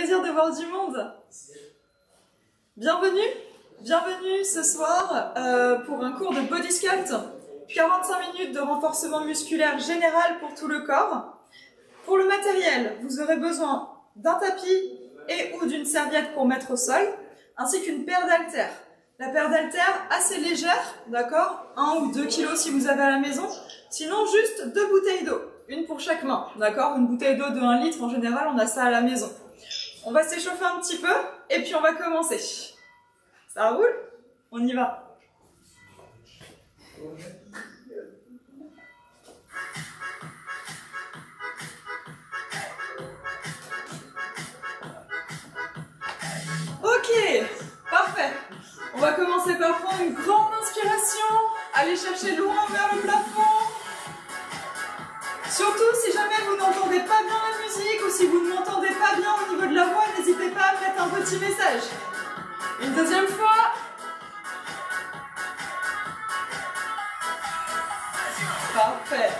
plaisir de voir du monde. Bienvenue, bienvenue ce soir pour un cours de Body Sculpt. 45 minutes de renforcement musculaire général pour tout le corps. Pour le matériel, vous aurez besoin d'un tapis et ou d'une serviette pour mettre au sol, ainsi qu'une paire d'haltères. La paire d'haltères assez légère, d'accord, 1 ou 2 kg si vous avez à la maison. Sinon, juste 2 bouteilles d'eau, une pour chaque main, d'accord. Une bouteille d'eau de 1 litre, en général, on a ça à la maison. On va s'échauffer un petit peu et puis on va commencer. Ça roule? On y va. Ok, parfait. On va commencer par prendre une grande inspiration, aller chercher loin vers le plafond. Surtout, si jamais vous n'entendez pas bien la musique ou si vous ne m'entendez pas bien au niveau de la voix, n'hésitez pas à mettre un petit message. Une deuxième fois. Parfait.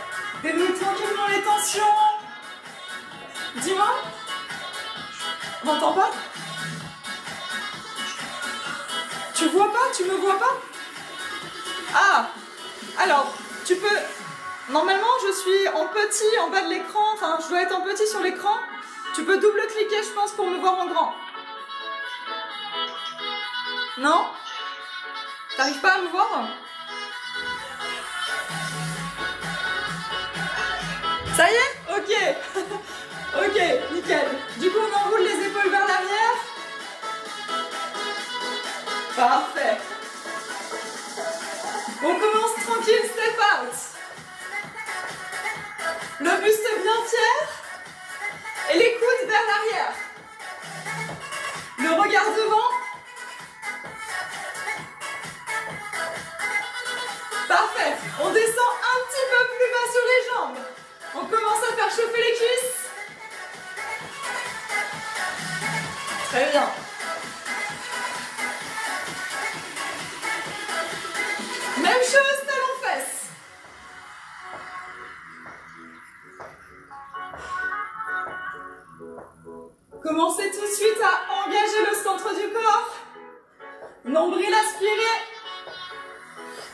Déroule tranquillement les tensions. Dis-moi. On m'entend pas? Tu vois pas? Tu me vois pas? Ah! Alors, tu peux... Normalement, je suis en petit en bas de l'écran, enfin, je dois être en petit sur l'écran. Tu peux double-cliquer, je pense, pour me voir en grand. Non? T'arrives pas à me voir? Ça y est? Ok. Ok, nickel. Du coup, on enroule les épaules vers l'arrière. Parfait. On commence tranquille, step out. Le buste bien fier et les coudes vers l'arrière. Le regard devant. Parfait. On descend un petit peu plus bas sur les jambes. On commence à faire chauffer les cuisses. Très bien. Même chose, talons-fesses. Commencez tout de suite à engager le centre du corps. Nombril aspiré.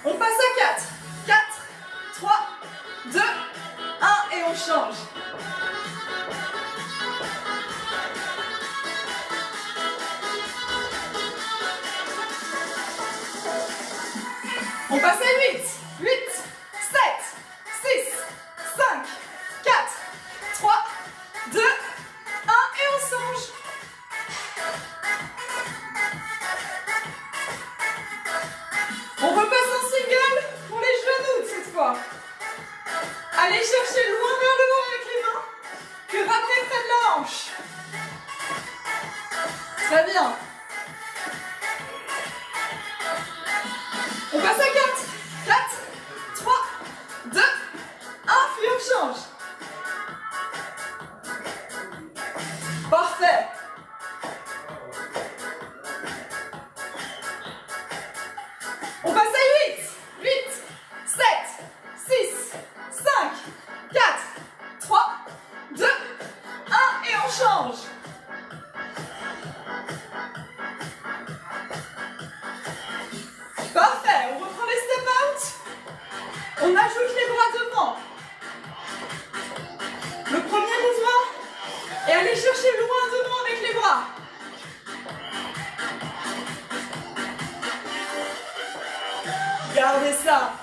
On passe à 4. 4, 3, 2, 1 et on change. On passe à 8, 8, 7, 6, 5, 4, 3, 2, 1 et on change. On repasse en single pour les genoux cette fois. Allez chercher loin vers le haut avec les mains, puis ramenez près de la hanche. Très bien. On passe à 4, 4, 3, 2, 1, puis on change. Parfait. On passe à 8, 8, 7, 6, 5, 4, 3, 2, 1 et on change. Parfait, on reprend les step out. On ajoute les bras devant. Le premier mouvement est aller chercher loin devant avec les bras. Gardez ça.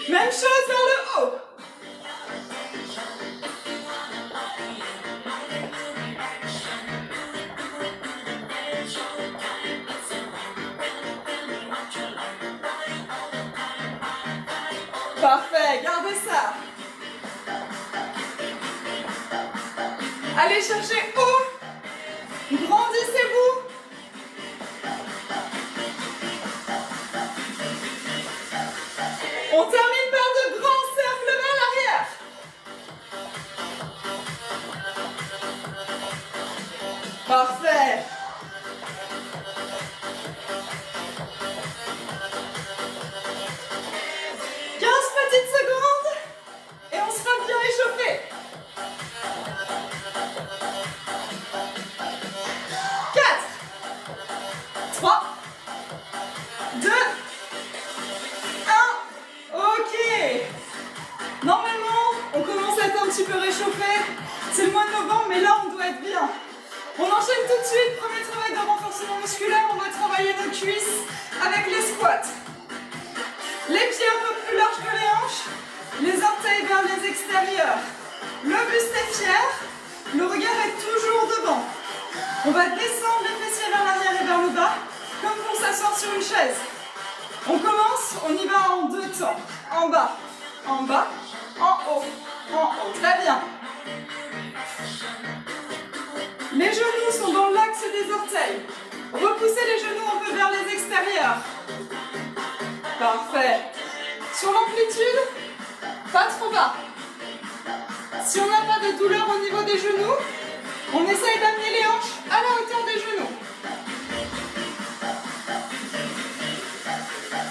Même chose vers le haut. Parfait, gardez ça. Allez chercher haut. Grandissez-vous. On termine par de grands cercles vers l'arrière. Parfait. cuisses avec les squats. Les pieds un peu plus larges que les hanches, les orteils vers les extérieurs. Le buste est fier, le regard est toujours devant. On va descendre les fessiers vers l'arrière et vers le bas, comme pour s'asseoir sur une chaise. On commence, on y va en 2 temps. En bas, en haut, en haut. Très bien. Les genoux sont dans l'axe des orteils. Repoussez les genoux un peu vers les extérieurs. Parfait. Sur l'amplitude, pas trop bas. Si on n'a pas de douleur au niveau des genoux, on essaye d'amener les hanches à la hauteur des genoux.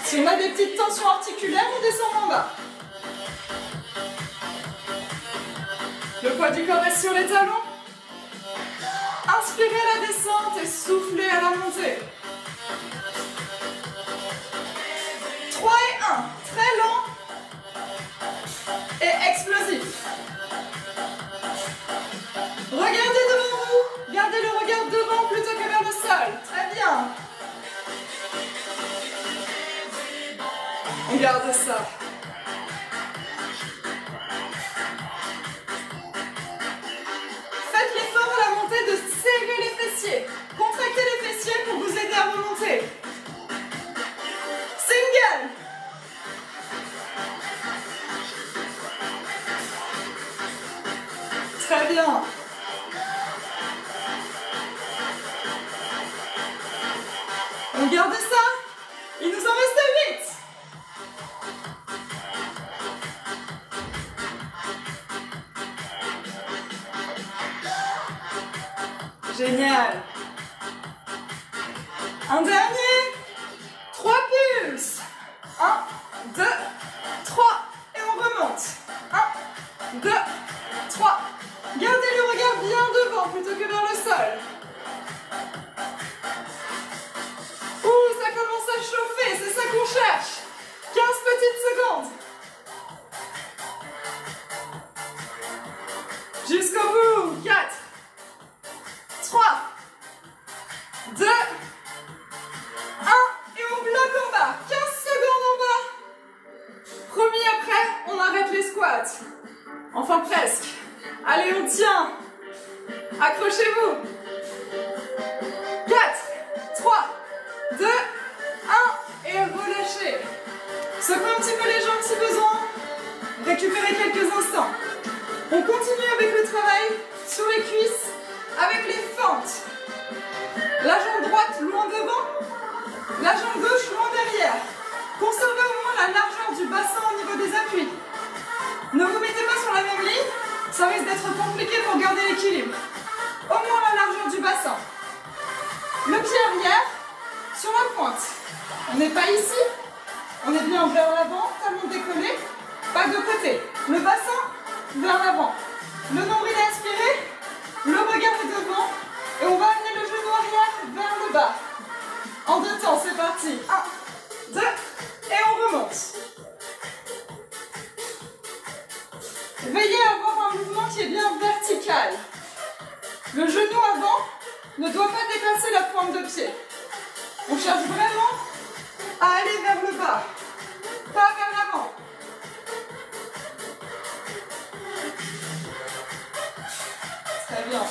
Si on a des petites tensions articulaires, on descend en bas. Le poids du corps est sur les talons. Inspirez la descente et soufflez à la montée. 3 et 1, très lent et explosif. Regardez devant vous, gardez le regard devant plutôt que vers le sol. Très bien. On garde ça. Faites l'effort à la montée de serrer les fessiers. Contractez les fessiers pour vous aider à remonter. Single. Très bien. On garde ça. Il nous en reste 8. Génial. Un dernier. 3 pulses. 1, 2, 3. Et on remonte. 1, 2, 3. Gardez le regard bien devant plutôt que vers le sol. Ouh, ça commence à chauffer, c'est ça qu'on cherche. 15 petites secondes. Jusqu'au bout. 4, 3, 2, 1. Et on bloque en bas. 15 secondes en bas. Promis, après, on arrête les squats. Enfin presque. Allez, on tient. Accrochez-vous. 4, 3, 2, 1. Et relâchez. Secouez un petit peu les jambes si besoin. Récupérez quelques instants. On continue avec le travail sur les cuisses, avec les fentes. La jambe droite loin devant, la jambe gauche loin derrière. Conservez au moins la largeur du bassin au niveau des appuis. Ne vous mettez pas sur la même ligne, ça risque d'être compliqué pour garder l'équilibre. Au moins la largeur du bassin. Le pied arrière sur la pointe. On n'est pas ici, on est bien vers l'avant, talon décollé, pas de côté. Le bassin vers l'avant. Le nombril est inspiré, le regard est devant et on va amener le genou arrière vers le bas. En 2 temps, c'est parti. 1, 2 et on remonte. Veillez à avoir un mouvement qui est bien vertical. Le genou avant ne doit pas dépasser la pointe de pied. On cherche vraiment à aller vers le bas, pas vers l'avant. Très bien.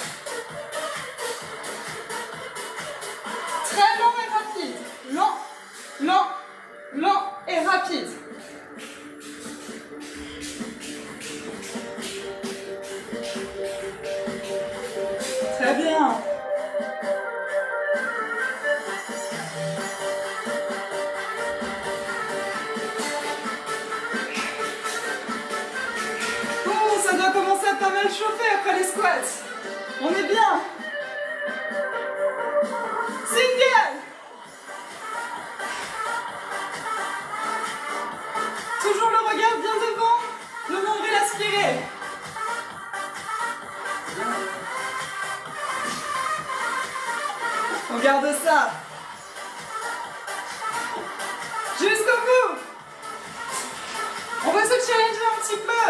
Très lent et rapide. Lent, lent, lent et rapide. Très bien. Oh, ça doit commencer à pas mal chauffer après les squats. On est bien. Single. Toujours le regard bien devant, le nombril aspiré. On garde ça. Jusqu'au bout. On va se challenger un petit peu.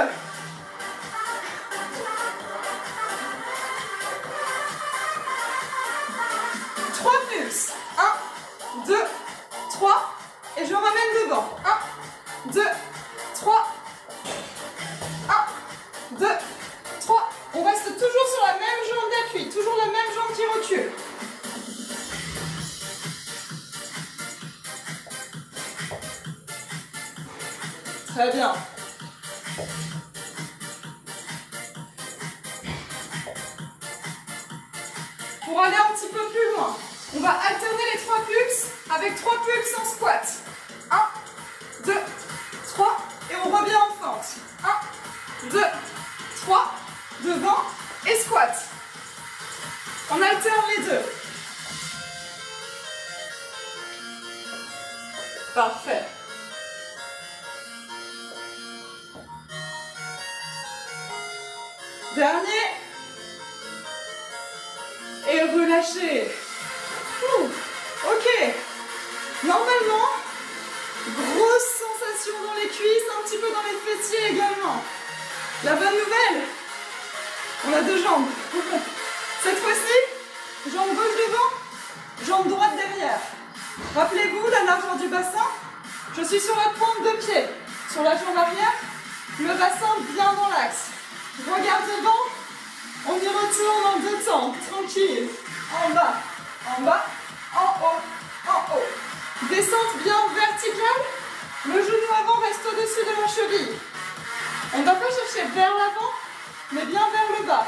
Pulses. 1, 2, devant. 1, 2, 3. 1, 2, 3. On reste toujours sur la même jambe d'appui, toujours la même jambe qui recule. Très bien. Pour aller un petit peu plus loin, on va alterner les 3 pulses avec 3 pulses en squat. 1, 2, 3 et on revient en fente. 1, 2, 3, devant et squat. On alterne les deux. Parfait. Dernier. Et relâchez. Ok. Normalement, grosse sensation dans les cuisses, un petit peu dans les fessiers également. La bonne nouvelle, on a 2 jambes. Cette fois-ci, jambe gauche devant, jambe droite derrière. Rappelez-vous la largeur du bassin. Je suis sur la pointe de pied. Sur la jambe arrière, le bassin bien dans l'axe. Regarde devant, on y retourne en 2 temps, tranquille. En bas, en haut, en haut. Descente bien verticale, le genou avant reste au-dessus de la cheville. On ne va pas chercher vers l'avant, mais bien vers le bas.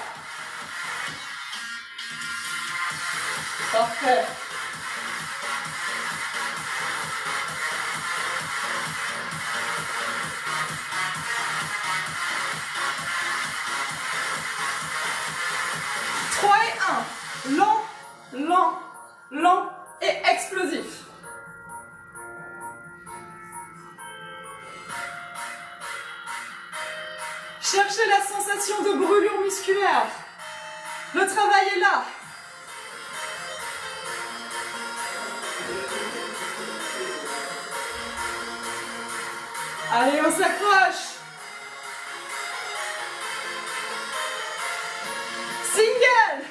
Parfait. Lent, lent, lent et explosif. Cherchez la sensation de brûlure musculaire. Le travail est là. Allez, on s'accroche. Single.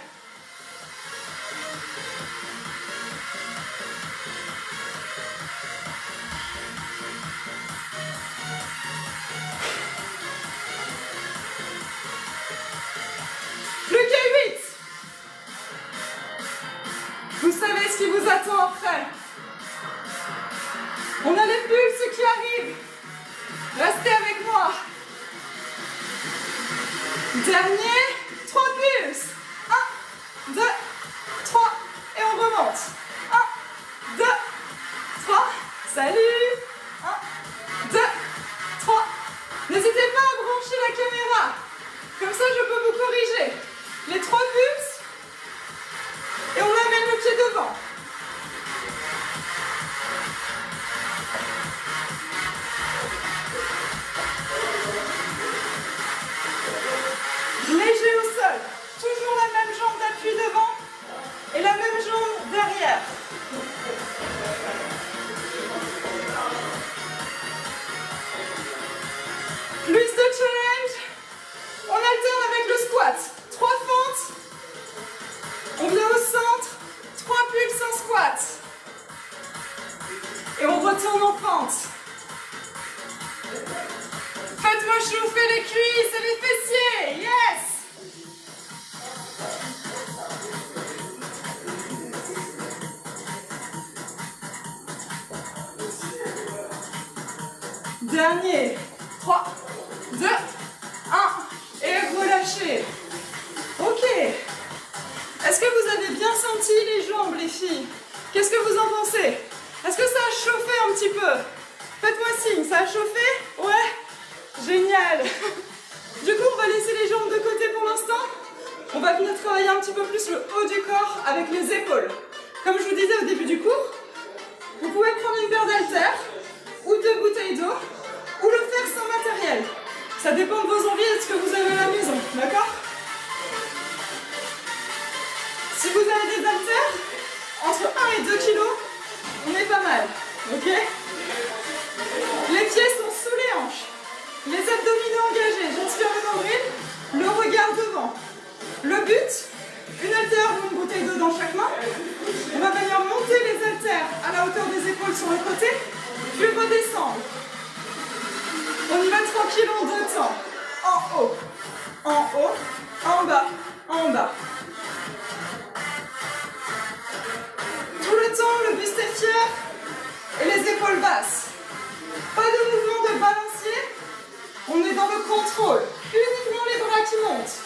Plus que 8. Vous savez ce qui vous attend après. On a les pulses qui arrivent. Restez avec moi. Dernier, 3 pulses. 1, 2, 3 et on remonte. 1, 2, 3. Salut. 1, 2, 3. N'hésitez pas à brancher la caméra. Comme ça, je peux vous corriger. Les 3 pulses. Et on amène le pied devant. Léger au sol. Toujours la même jambe d'appui devant et la même jambe derrière. Plus de challenge. On alterne avec le squat. 3 fentes. On vient au centre. 3 pulses en squat. Et on retourne en fente. Faites-moi chauffer les cuisses et les fessiers. Yes! Dernier. 3, 2, 1. Et relâchez. Ok. Est-ce que vous avez bien senti les jambes, les filles? Qu'est-ce que vous en pensez? Est-ce que ça a chauffé un petit peu? Faites-moi signe, ça a chauffé? Ouais? Génial. Du coup, on va laisser les jambes de côté pour l'instant. On va venir travailler un petit peu plus le haut du corps avec les épaules. Comme je vous disais au début du cours, vous pouvez prendre une paire d'haltères ou 2 bouteilles d'eau ou le faire sans matériel. Ça dépend de vos envies et de ce que vous avez à la maison, d'accord? Si vous avez des haltères, entre 1 et 2 kg, on est pas mal, ok? Les pieds sont sous les hanches, les abdominaux engagés, j'inspire le nombril, le regard devant. Le but, une haltère ou une bouteille d'eau dans chaque main. On va venir monter les haltères à la hauteur des épaules sur le côté puis redescendre. On y va tranquille en 2 temps. En haut, en bas, en bas. Tout le temps, le buste est fier et les épaules basses. Pas de mouvement de balancier. On est dans le contrôle. Uniquement les bras qui montent.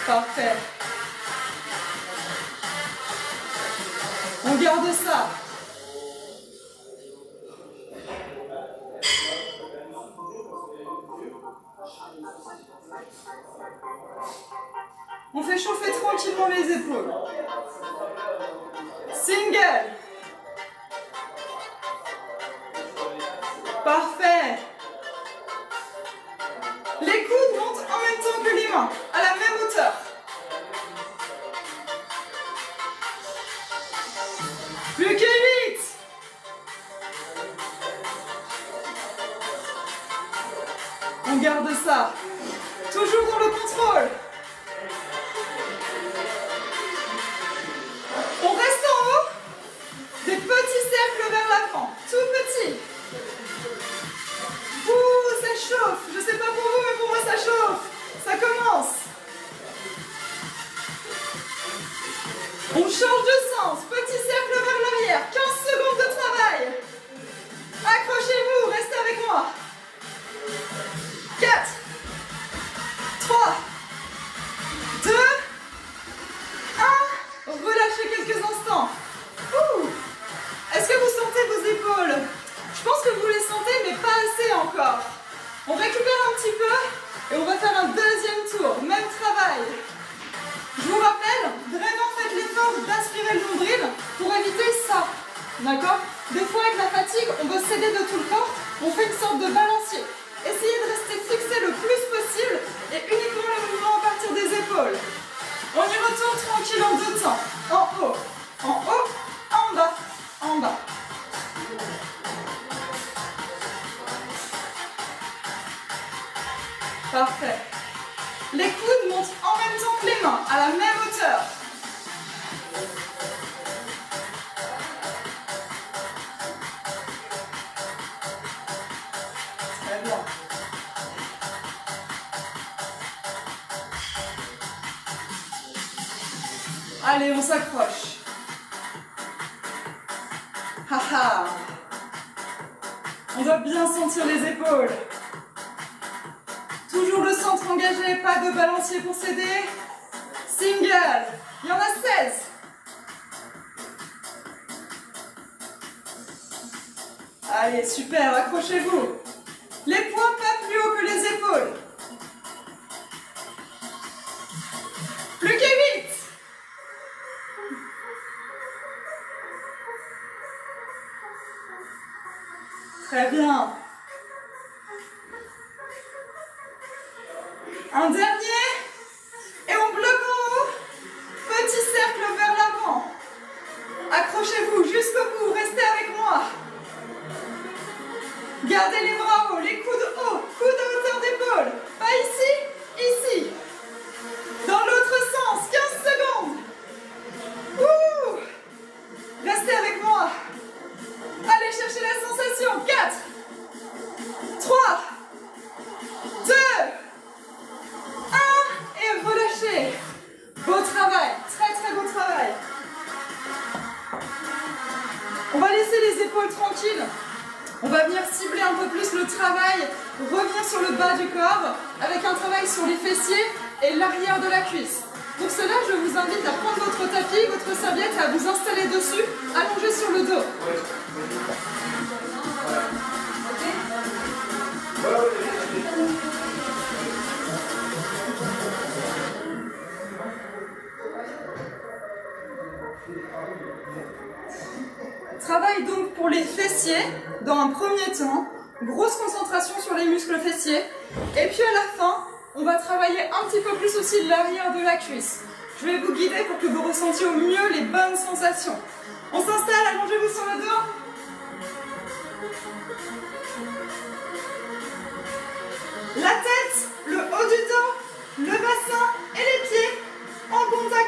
Parfait. On garde ça. On fait chauffer tranquillement les épaules. Single. Parfait. Les coudes montent en même temps que les mains, à la même hauteur. Plus que 8. On garde ça. Toujours dans le contrôle. On reste en haut. Des petits cercles vers l'avant. Tout petits. Ouh, ça chauffe. Je sais pas pour vous, mais pour moi ça chauffe. Ça commence. On change de sens. Petit cercle vers l'arrière. 15 secondes de travail. Accrochez-vous. Restez avec moi. 4, 3, 2, 1. Relâchez quelques instants. Est-ce que vous sentez vos épaules? Je pense que vous les sentez, mais pas assez encore. On récupère un petit peu et on va faire un deuxième tour. Même travail. Je vous rappelle, vraiment faites l'effort d'aspirer le nombril pour éviter ça. D'accord? Des fois, avec la fatigue, on veut céder de tout le corps. On fait une sorte de balancier. Essayez de rester fixé le plus possible et uniquement le mouvement à partir des épaules. On y retourne tranquille en 2 temps. En haut, en bas, en bas. Parfait. Les coudes montent en même temps que les mains, à la même hauteur. Très bien. Allez, on s'accroche. Haha. On doit bien sentir les épaules. Toujours le centre engagé, pas de balancier pour s'aider. Single. Il y en a 16. Allez, super, accrochez-vous. Les poings pas plus haut que les épaules. Plus que 8. Très bien. Un dernier. Et on bloque en haut. Petit cercle vers l'avant. Accrochez-vous jusqu'au bout. Restez avec moi. Gardez les bras hauts, les coudes hauts. Coudes à hauteur d'épaule. Pas ici, ici. Dans l'autre sens. 15 secondes. Ouh. Restez avec moi. Allez chercher la sensation. 4, 3, 2, 1. Et relâchez. Beau travail. Très très beau travail. On va laisser les épaules tranquilles. On va venir cibler un peu plus le travail, revenir sur le bas du corps avec un travail sur les fessiers et l'arrière de la cuisse. Pour cela, je vous invite à prendre votre tapis, votre serviette, à vous installer dessus, allongé sur le dos. Travail donc pour les fessiers dans un premier temps, grosse concentration sur les muscles fessiers, et puis à la fin, on va travailler un petit peu plus aussi l'arrière de la cuisse. Je vais vous guider pour que vous ressentiez au mieux les bonnes sensations. On s'installe, allongez-vous sur le dos. La tête, le haut du dos, le bassin et les pieds en contact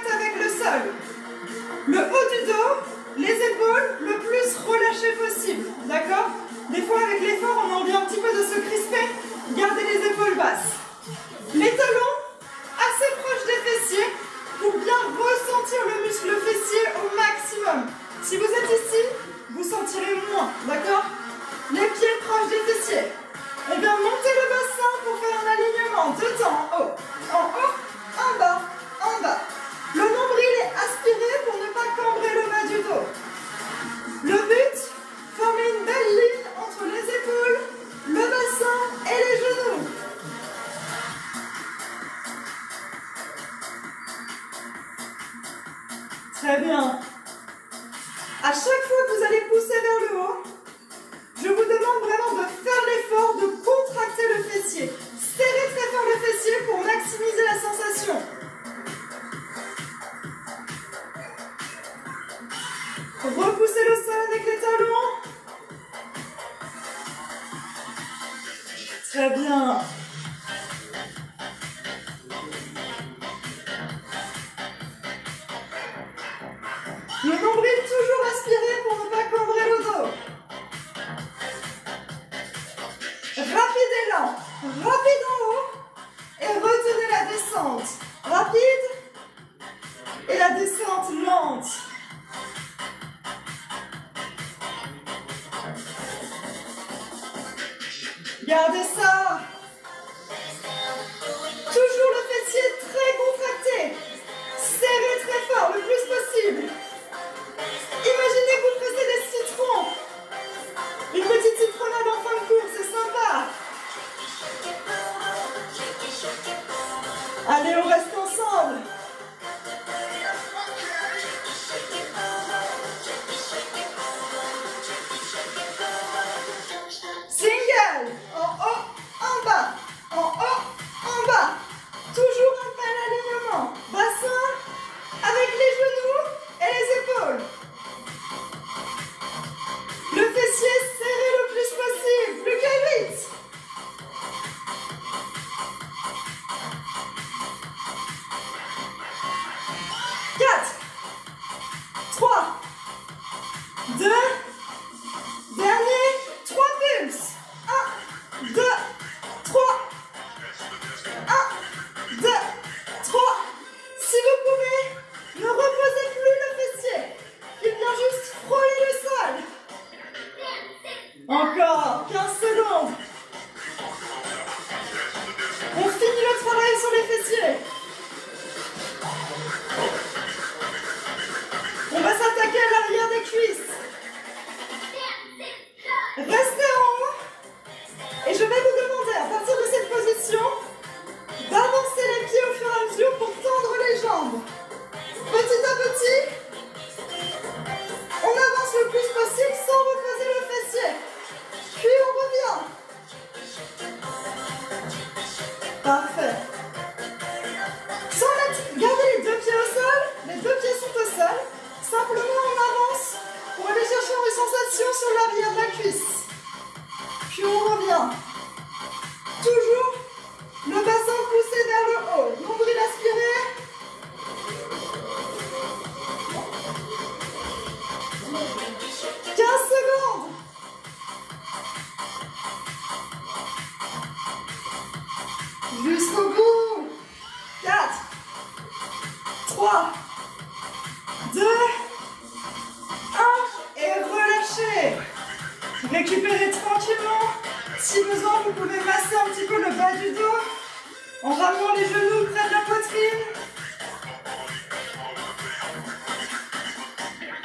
Très bien. À chaque fois que vous allez pousser vers le haut, je vous demande vraiment de faire l'effort de contracter le fessier. Serrez très fort le fessier pour maximiser la sensation. Repoussez le sol avec les talons. Très bien. Le nombril toujours aspiré pour ne pas cambrer le dos. Rapide et lent. Rapide en haut. Et retenez la descente. Rapide. Et la descente lente. Gardez ça. Toujours le fessier très contracté. Serrez très fort le plus possible. Imaginez que vous pressez des citrons. Une petite citronnade en fin de cours, c'est sympa. Allez, on reste ensemble. Single. En haut, en bas. En haut, en bas. Toujours un bel alignement. Bassin avec les genoux et les épaules. Le fessier serré le plus possible. Plus que 8. Quatre, 3, 2, dernier, 3 pulses. 1, 2, 3. 1, 2, 3. Si vous pouvez, ne reposez plus le fessier. Il vient juste frôler le sol. Encore 15 secondes. On finit le travail sur les fessiers. On va s'attaquer à l'arrière des cuisses. Restez en haut. Et je vais vous demander, à partir de cette position, d'avancer les pieds au fur et à mesure pour tendre les jambes. Petit à petit, on avance le plus possible sans reposer le fessier. Puis on revient. Parfait. Gardez les 2 pieds au sol. Les 2 pieds sont au sol. Simplement on avance pour aller chercher une sensation sur l'arrière de la cuisse. Puis on revient. Toujours le bassin poussé vers le haut. Nombril aspiré. « 15 secondes. Jusqu'au bout. 4, 3, 2, 1 et relâchez. Récupérez tranquillement. Si besoin, vous pouvez masser un petit peu le bas du dos en ramenant les genoux près de la poitrine.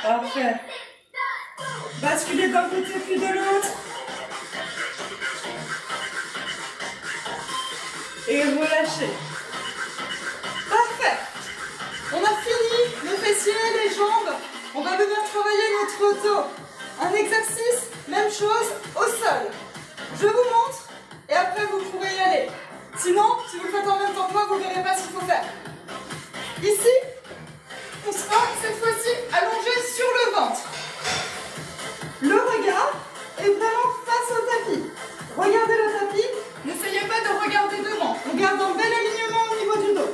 Parfait. Basculez d'un côté puis de l'autre. Et relâchez. Parfait. On a fini le fessier, les jambes. On va venir travailler notre dos. Un exercice, même chose, au sol. Je vous montre et après vous pourrez y aller. Sinon, si vous le faites en même temps que moi, vous ne verrez pas ce qu'il faut faire. Ici, on sera cette fois-ci allongé sur le ventre. Le regard est vraiment face au tapis. Regardez le tapis, n'essayez pas de regarder devant. On garde un bel alignement au niveau du dos.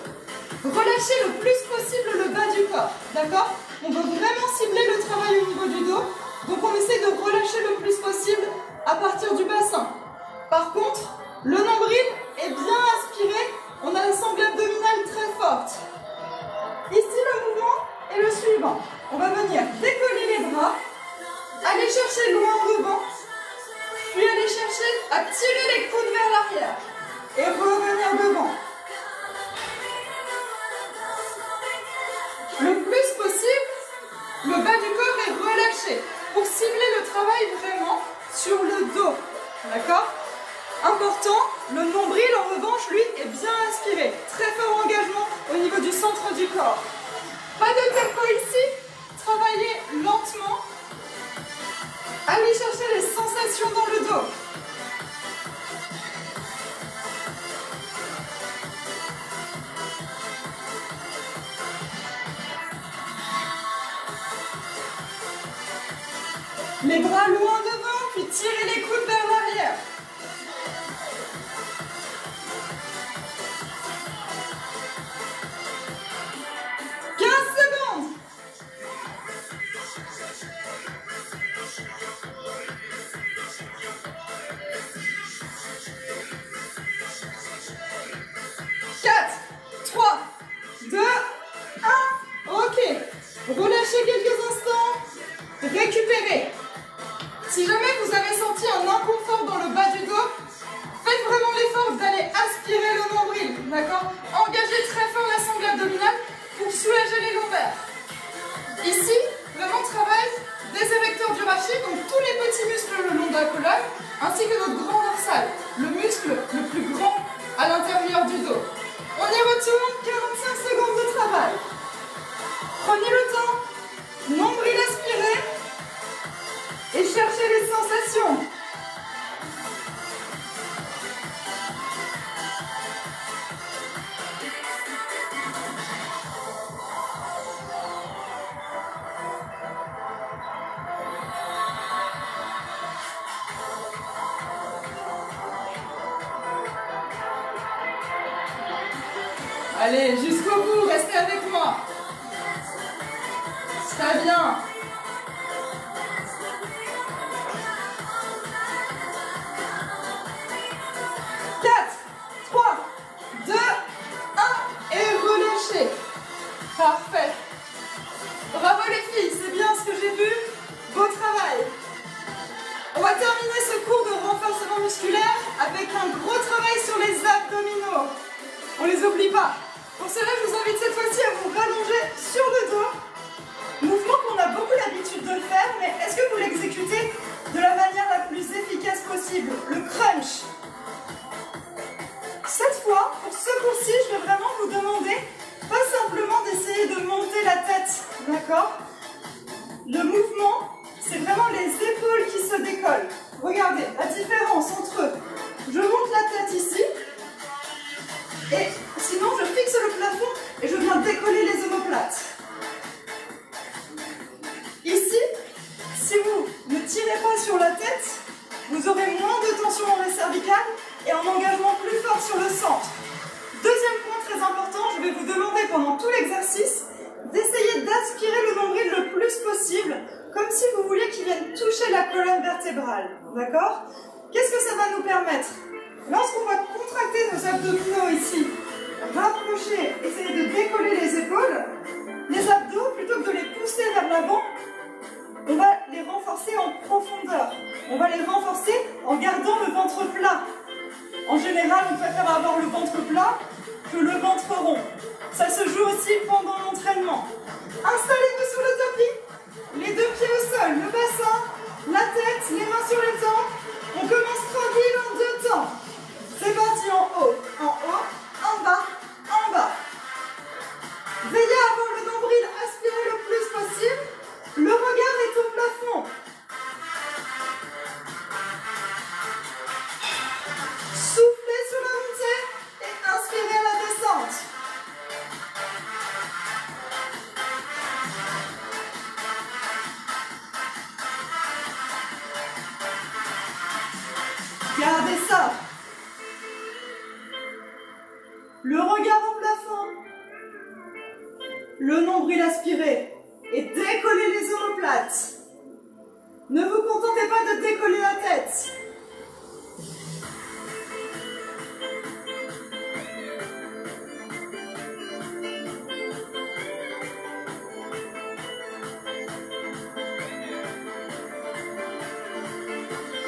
Relâchez le plus possible le bas du corps, d'accord? On veut vraiment cibler le travail au niveau du dos, donc on essaie de relâcher le plus possible à partir du bassin. Par contre, le nombril est bien aspiré, on a la sangle abdominale très forte. Ici, le mouvement est le suivant. On va venir décoller les bras, aller chercher loin devant, puis aller chercher à tirer les coudes vers l'arrière et revenir devant. Le plus possible, le bas du corps est relâché pour cibler le travail vraiment sur le dos. D'accord? Important, le nombril en revanche, lui, est bien inspiré. Très fort engagement au niveau du centre du corps. Pas de tempo ici. Les bras loin devant, puis tirez les coudes vers l'arrière. 15 secondes. 4, 3, 2, 1. Ok. Relâchez quelques instants. Récupérez. Si jamais vous avez senti un inconfort dans le bas du dos, faites vraiment l'effort d'aller aspirer le nombril, d'accord? Engagez très fort la sangle abdominale pour soulager les lombaires. Ici, vraiment travail des érecteurs du rachis, donc tous les petits muscles le long de la colonne, ainsi que notre grand dorsal, le muscle le plus grand à l'intérieur du dos. On y retourne, 45 secondes de travail. Prenez le temps, nombril aspiré, et cherchez les sensations. Allez, jusqu'au bout, restez avec moi. Très bien. 4, 3, 2, 1 et relâchez. Parfait. Bravo les filles, c'est bien ce que j'ai vu. Beau travail. On va terminer ce cours de renforcement musculaire avec un gros travail sur les abdominaux. On les oublie pas. Pour cela, je vous invite cette fois-ci à vous rallonger sur le dos. Mouvement qu'on a beaucoup l'habitude de faire, mais est-ce que vous l'exécutez de la manière la plus efficace possible? Le crunch. Cette fois, pour ce cours-ci, je vais vraiment vous demander pas simplement d'essayer de monter la tête, d'accord? Le mouvement, c'est vraiment les épaules qui se décollent. Regardez la différence entre je monte la tête ici, et sinon je fixe le plafond et je viens décoller les omoplates. Ici, si vous ne tirez pas sur la tête, vous aurez moins de tension dans les cervicales et un engagement plus fort sur le centre. Deuxième point très important, je vais vous demander pendant tout l'exercice d'essayer d'aspirer le nombril le plus possible, comme si vous vouliez qu'il vienne toucher la colonne vertébrale. D'accord? Qu'est-ce que ça va nous permettre? Lorsqu'on va contracter nos abdominaux ici, rapprocher, essayer de décoller les épaules, les abdos, plutôt que de les pousser vers l'avant, on va les renforcer en profondeur. On va les renforcer en gardant le ventre plat. En général, on préfère avoir le ventre plat que le ventre rond. Ça se joue aussi pendant l'entraînement. Installez-vous sur le tapis, les deux pieds au sol, le bassin, la tête, les mains sur les tempes. On commence tranquille en 2 temps. C'est parti, en haut, en bas, en bas. Veillez à avoir le nombril aspiré le plus possible. Le regard est au plafond. Soufflez sur la montée et inspirez à la descente. Gardez ça. Le regard au plafond. Le nombril aspiré. Et décollez les omoplates. Ne vous contentez pas de décoller la tête.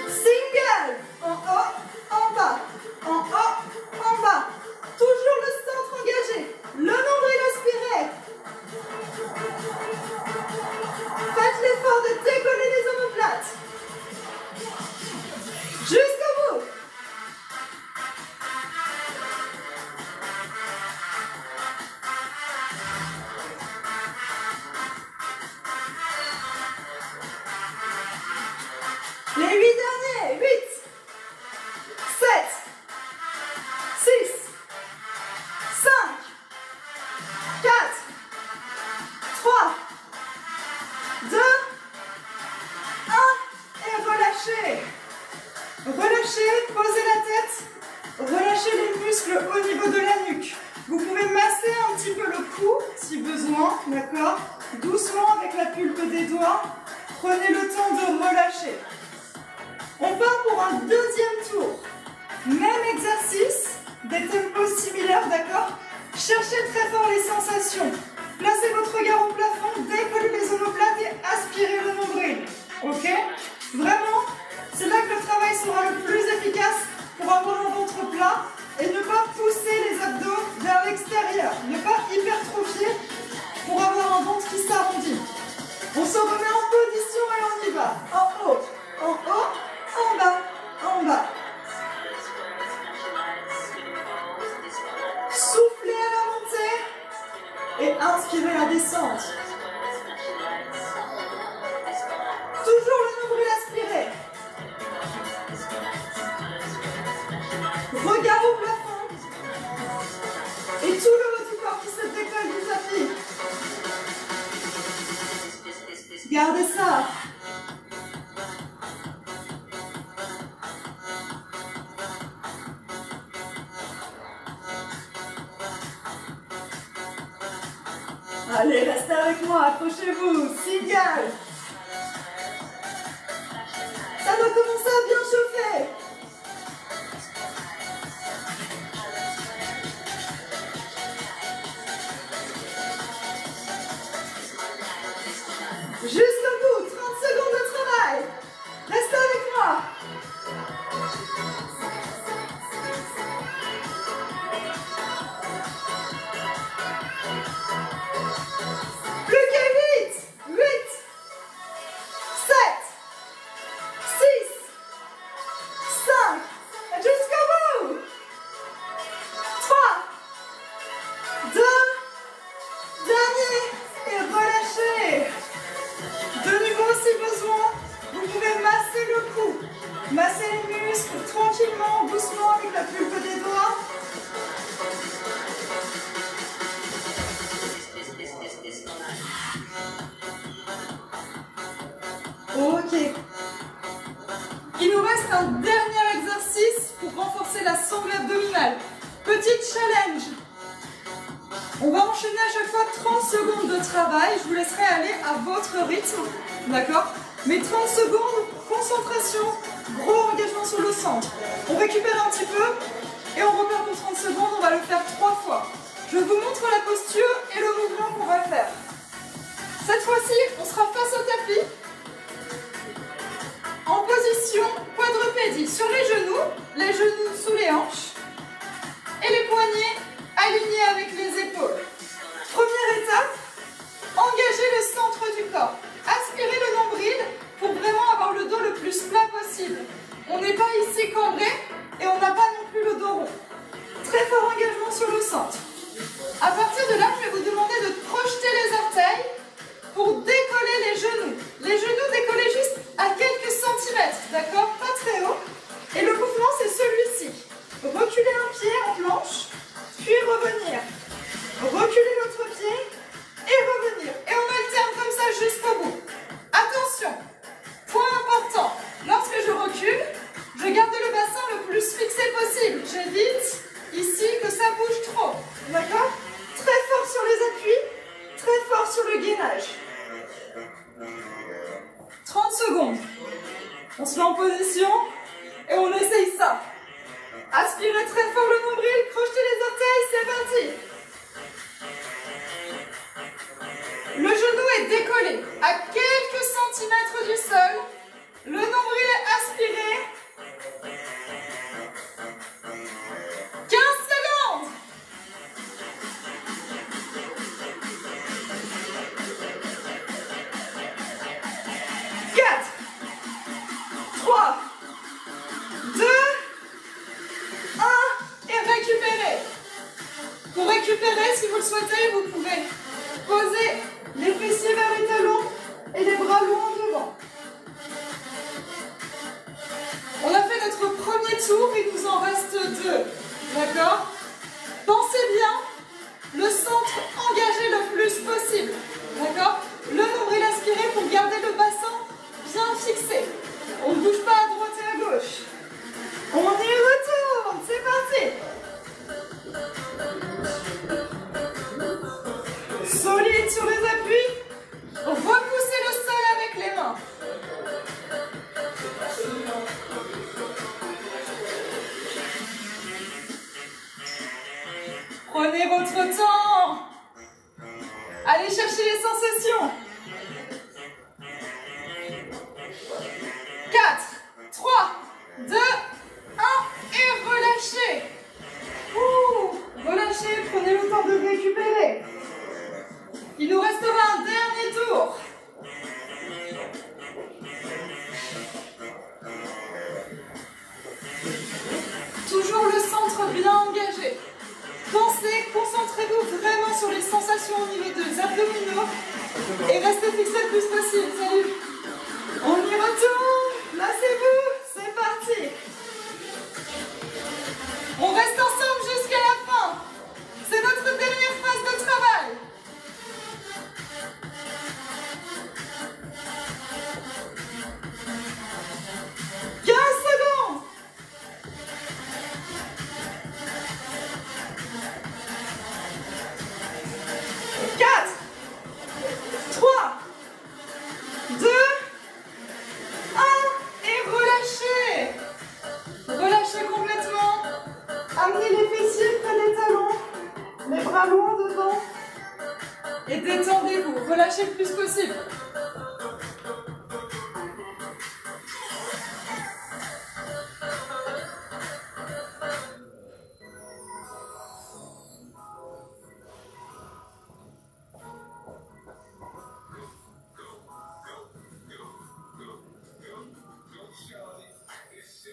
Single. En haut, en bas. En haut, en bas. Toujours le centre engagé. Le nombril aspiré. Faites l'effort de décoller les omoplates. Jusqu'au bout. Les 8 derniers. 8, 7, 6, 5, 4, 3, 2, 1. si besoin, d'accord? Doucement avec la pulpe des doigts, prenez le temps de relâcher. On part pour un deuxième tour. Même exercice, des tempos similaires, d'accord? Cherchez très fort les sensations. Placez votre regard au plafond, décollez les omoplates et aspirez le nombril. Ok? Vraiment, c'est là que le travail sera le plus efficace pour avoir un ventre plat et ne pas pousser les abdos vers l'extérieur. Ne pas hypertrophier pour avoir un ventre qui s'arrondit. On se remet en position et on y va. En haut, en bas, en bas. Soufflez à la montée et inspirez la descente. Toujours le nombril aspiré. Regard au plafond. Et tout le haut du corps qui se décolle du tapis. Gardez ça. Allez, restez avec moi, accrochez-vous, single. Ça doit commencer à bien chauffer. Jusqu'au bout, 30 secondes de travail. Restez avec moi. Plus que 8, 8, 7, 6, 5, jusqu'au bout. 3, 2, dernier, et relâchez. De nouveau, si besoin, vous pouvez masser le cou, masser les muscles tranquillement, doucement avec la pulpe des doigts. Ok. Il nous reste un dernier exercice pour renforcer la sangle abdominale. Petit challenge. On va enchaîner à chaque fois 30 secondes de travail. Je vous laisserai aller à votre rythme. D'accord? Mais 30 secondes, concentration, gros engagement sur le centre. On récupère un petit peu et on repart pour 30 secondes. On va le faire 3 fois. Je vous montre la posture et le mouvement qu'on va faire. Cette fois-ci, on sera face au tapis. En position quadrupédie. Sur les genoux sous les hanches. Et les poignets alignés avec les épaules. Première étape, engagez le centre du corps. Aspirez le nombril pour vraiment avoir le dos le plus plat possible. On n'est pas ici cambré et on n'a pas non plus le dos rond. Très fort engagement sur le centre. À partir de là, je vais vous demander de projeter les orteils pour décoller les genoux. Les genoux décollés juste à quelques centimètres, d'accord? Pas très haut. Et le mouvement, c'est celui-ci. Reculer un pied en planche, puis revenir. Reculer l'autre pied et revenir. Et on alterne comme ça jusqu'au bout. Attention, point important. Lorsque je recule, je garde le bassin le plus fixé possible. J'évite ici que ça bouge trop. D'accord? Très fort sur les appuis, très fort sur le gainage. 30 secondes. On se met en position et on essaye ça. Aspirez très fort le nombril, crochetez les orteils, c'est parti. Le genou est décollé à quelques centimètres du sol. Le nombril est aspiré. 15 secondes. 4, 3, 2, 1 et récupérez. Pour récupérer, si vous le souhaitez, vous pouvez poser les fessiers vers les talons et les bras loin devant. On a fait notre premier tour, il nous en reste 2. D'accord? Pensez bien, le centre engagé le plus possible. D'accord? Le nombril aspiré pour garder le bassin bien fixé. On ne bouge pas à droite et à gauche. On y retourne, c'est parti. Solide sur les appuis. Repoussez le sol avec les mains. Prenez votre temps. Allez chercher les sensations. 4, 3, 2, 1 et relâchez. Relâchez, prenez le temps de récupérer. Il nous restera un dernier tour. Toujours le centre bien engagé. Pensez, concentrez-vous vraiment sur les sensations au niveau des abdominaux et restez fixés le plus possible. Salut. On y retourne. Placez-vous. C'est parti. On reste ensemble jusqu'à la fin. C'est notre dernière phase de travail. Loin devant et détendez-vous, relâchez le plus possible.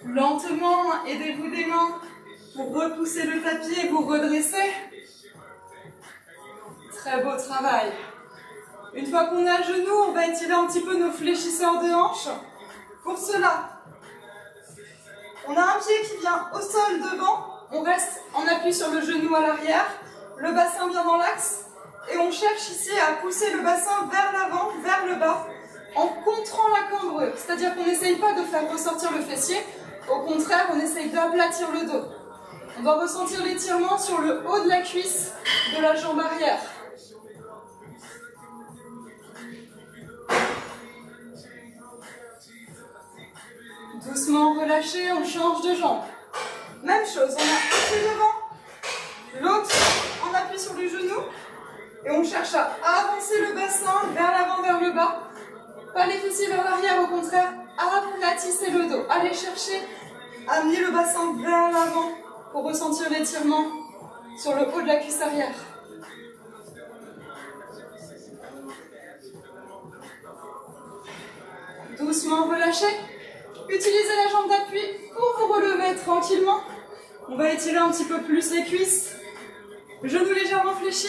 Lentement, aidez-vous des mains pour repousser le tapis et vous redresser. Très beau travail. Une fois qu'on est à genoux, on va étirer un petit peu nos fléchisseurs de hanches. Pour cela, on a un pied qui vient au sol devant, on reste en appui sur le genou à l'arrière, le bassin bien dans l'axe, et on cherche ici à pousser le bassin vers l'avant, vers le bas, en contrant la cambrure. C'est-à-dire qu'on n'essaye pas de faire ressortir le fessier, au contraire, on essaye d'aplatir le dos. On va ressentir l'étirement sur le haut de la cuisse de la jambe arrière. Doucement relâché, on change de jambe. Même chose, on a un pied devant, l'autre en appui sur le genou, et on cherche à avancer le bassin vers l'avant, vers le bas. Pas les fessiers vers l'arrière, au contraire, aplatissez le dos. Allez chercher, amenez le bassin vers l'avant pour ressentir l'étirement sur le haut de la cuisse arrière. Doucement relâchez. Utilisez la jambe d'appui pour vous relever tranquillement. On va étirer un petit peu plus les cuisses. Genou légèrement fléchi.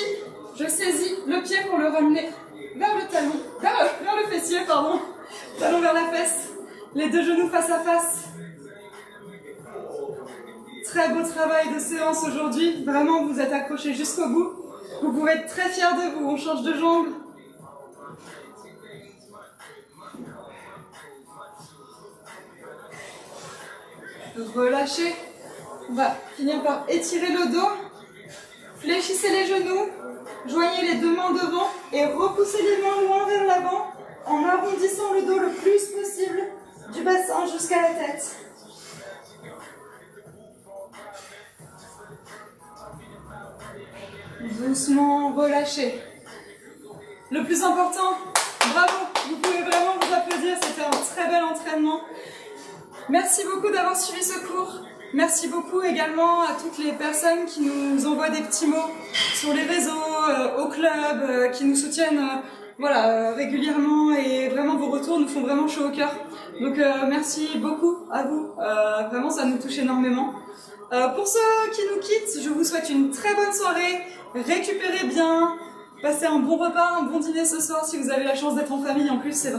Je saisis le pied pour le ramener vers le talon, vers le fessier, pardon. Talon vers la fesse. Les deux genoux face à face. Très beau travail de séance aujourd'hui. Vraiment, vous êtes accrochés jusqu'au bout. Vous pouvez être très fiers de vous. On change de jambe. Relâchez. On va finir par étirer le dos. Fléchissez les genoux. Joignez les deux mains devant et repoussez les mains loin vers l'avant en arrondissant le dos le plus possible du bassin jusqu'à la tête. Doucement relâchez. Le plus important, bravo, vous pouvez vraiment vous applaudir, c'était un très bel entraînement. Merci beaucoup d'avoir suivi ce cours. Merci beaucoup également à toutes les personnes qui nous envoient des petits mots sur les réseaux, au club, qui nous soutiennent régulièrement, et vraiment vos retours nous font vraiment chaud au cœur. Donc merci beaucoup à vous, vraiment ça nous touche énormément. Pour ceux qui nous quittent, je vous souhaite une très bonne soirée, récupérez bien, passez un bon repas, un bon dîner ce soir si vous avez la chance d'être en famille en plus, c'est vrai.